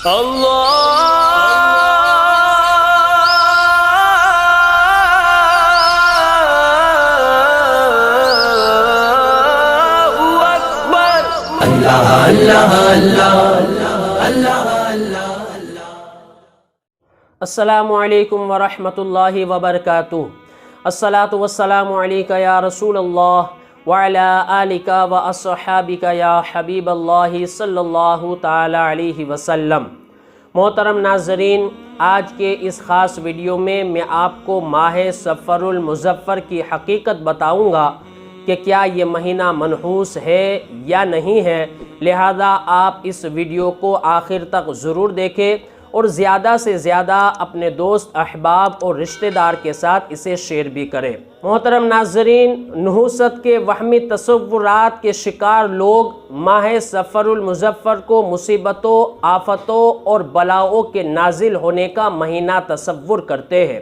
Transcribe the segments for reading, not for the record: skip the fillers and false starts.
السلام علیکم ورحمۃ اللہ وبرکاتہ۔ الصلاۃ والسلام علیک یا رسول اللہ وعلی آلک واصحابک یا حبیب اللہ صلی اللہ تعالی علیہ وسلم۔ محترم ناظرین، آج کے اس خاص ویڈیو میں آپ کو ماہ صفر المظفر کی حقیقت بتاؤں گا کہ کیا یہ مہینہ منحوس ہے یا نہیں ہے، لہذا آپ اس ویڈیو کو آخر تک ضرور دیکھیں اور زیادہ سے زیادہ اپنے دوست احباب اور رشتہ دار کے ساتھ اسے شیئر بھی کریں۔ محترم ناظرین، نحوست کے وہمی تصورات کے شکار لوگ ماہ صفر المظفر کو مصیبتوں، آفتوں اور بلاؤں کے نازل ہونے کا مہینہ تصور کرتے ہیں،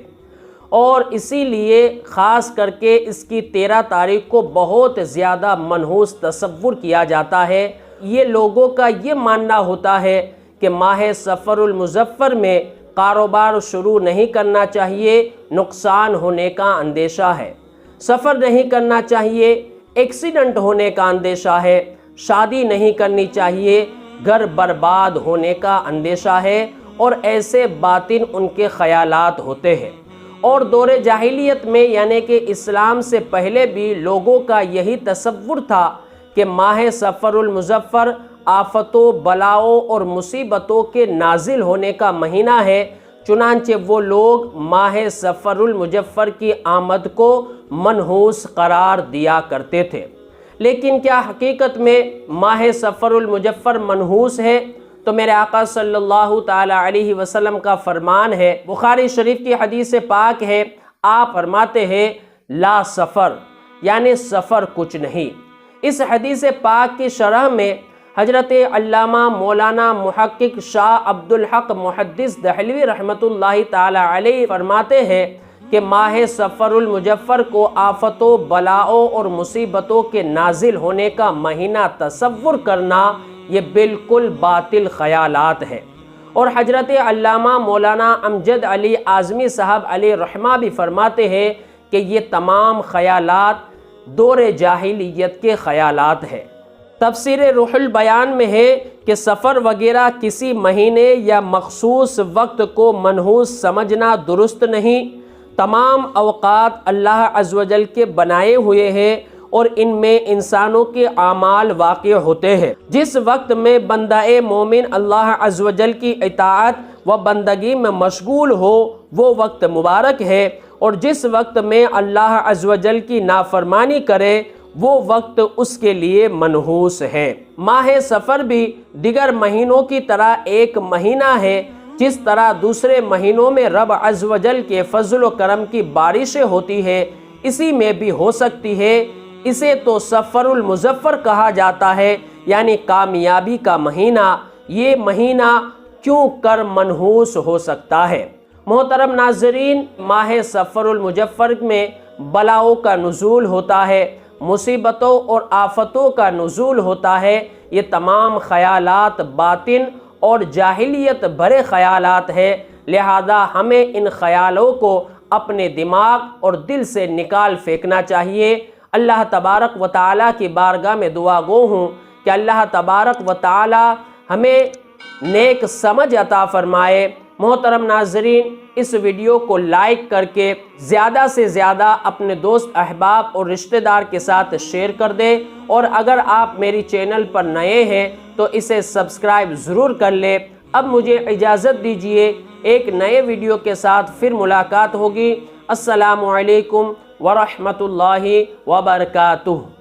اور اسی لیے خاص کر کے اس کی 13 تاریخ کو بہت زیادہ منحوس تصور کیا جاتا ہے۔ یہ لوگوں کا یہ ماننا ہوتا ہے کہ ماہ صفر المظفر میں کاروبار شروع نہیں کرنا چاہیے، نقصان ہونے کا اندیشہ ہے، سفر نہیں کرنا چاہیے، ایکسیڈنٹ ہونے کا اندیشہ ہے، شادی نہیں کرنی چاہیے، گھر برباد ہونے کا اندیشہ ہے، اور ایسے باطن ان کے خیالات ہوتے ہیں۔ اور دور جاہلیت میں یعنی کہ اسلام سے پہلے بھی لوگوں کا یہی تصور تھا کہ ماہ صفر المظفر آفتوں، بلاؤں اور مصیبتوں کے نازل ہونے کا مہینہ ہے، چنانچہ وہ لوگ ماہ صفر المظفر کی آمد کو منحوس قرار دیا کرتے تھے۔ لیکن کیا حقیقت میں ماہ صفر المظفر منحوس ہے؟ تو میرے آقا صلی اللہ تعالی علیہ وسلم کا فرمان ہے، بخاری شریف کی حدیث پاک ہے، آپ فرماتے ہیں لا سفر، یعنی سفر کچھ نہیں۔ اس حدیث پاک کی شرح میں حضرت علامہ مولانا محقق شاہ عبدالحق محدث دہلوی رحمۃ اللہ تعالی علیہ فرماتے ہیں کہ ماہ صفر المظفر کو آفتوں، بلاؤں اور مصیبتوں کے نازل ہونے کا مہینہ تصور کرنا یہ بالکل باطل خیالات ہے۔ اور حضرت علامہ مولانا امجد علی اعظمی صاحب علیہ رحمہ بھی فرماتے ہیں کہ یہ تمام خیالات دور جاہلیت کے خیالات ہیں۔ تفسیر روح البیان میں ہے کہ سفر وغیرہ کسی مہینے یا مخصوص وقت کو منحوس سمجھنا درست نہیں۔ تمام اوقات اللہ عز و جل کے بنائے ہوئے ہیں اور ان میں انسانوں کے اعمال واقع ہوتے ہیں۔ جس وقت میں بندہ مومن اللہ عز و جل کی اطاعت و بندگی میں مشغول ہو وہ وقت مبارک ہے، اور جس وقت میں اللہ عز و جل کی نافرمانی کرے وہ وقت اس کے لیے منحوس ہے۔ ماہ صفر بھی دیگر مہینوں کی طرح ایک مہینہ ہے، جس طرح دوسرے مہینوں میں رب عز و جل کے فضل و کرم کی بارشیں ہوتی ہے، اسی میں بھی ہو سکتی ہے۔ اسے تو صفر المظفر کہا جاتا ہے، یعنی کامیابی کا مہینہ۔ یہ مہینہ کیوں کر منحوس ہو سکتا ہے؟ محترم ناظرین، ماہ صفر المظفر میں بلاؤں کا نزول ہوتا ہے، مصیبتوں اور آفتوں کا نزول ہوتا ہے۔ یہ تمام خیالات باطن اور جاہلیت بھرے خیالات ہیں، لہذا ہمیں ان خیالوں کو اپنے دماغ اور دل سے نکال پھینکنا چاہیے۔ اللہ تبارک و تعالیٰ کی بارگاہ میں دعا گو ہوں کہ اللہ تبارک و تعالیٰ ہمیں نیک سمجھ عطا فرمائے۔ محترم ناظرین، اس ویڈیو کو لائک کر کے زیادہ سے زیادہ اپنے دوست احباب اور رشتہ دار کے ساتھ شیئر کر دیں، اور اگر آپ میری چینل پر نئے ہیں تو اسے سبسکرائب ضرور کر لیں۔ اب مجھے اجازت دیجیے، ایک نئے ویڈیو کے ساتھ پھر ملاقات ہوگی۔ السلام علیکم ورحمۃ اللہ وبرکاتہ۔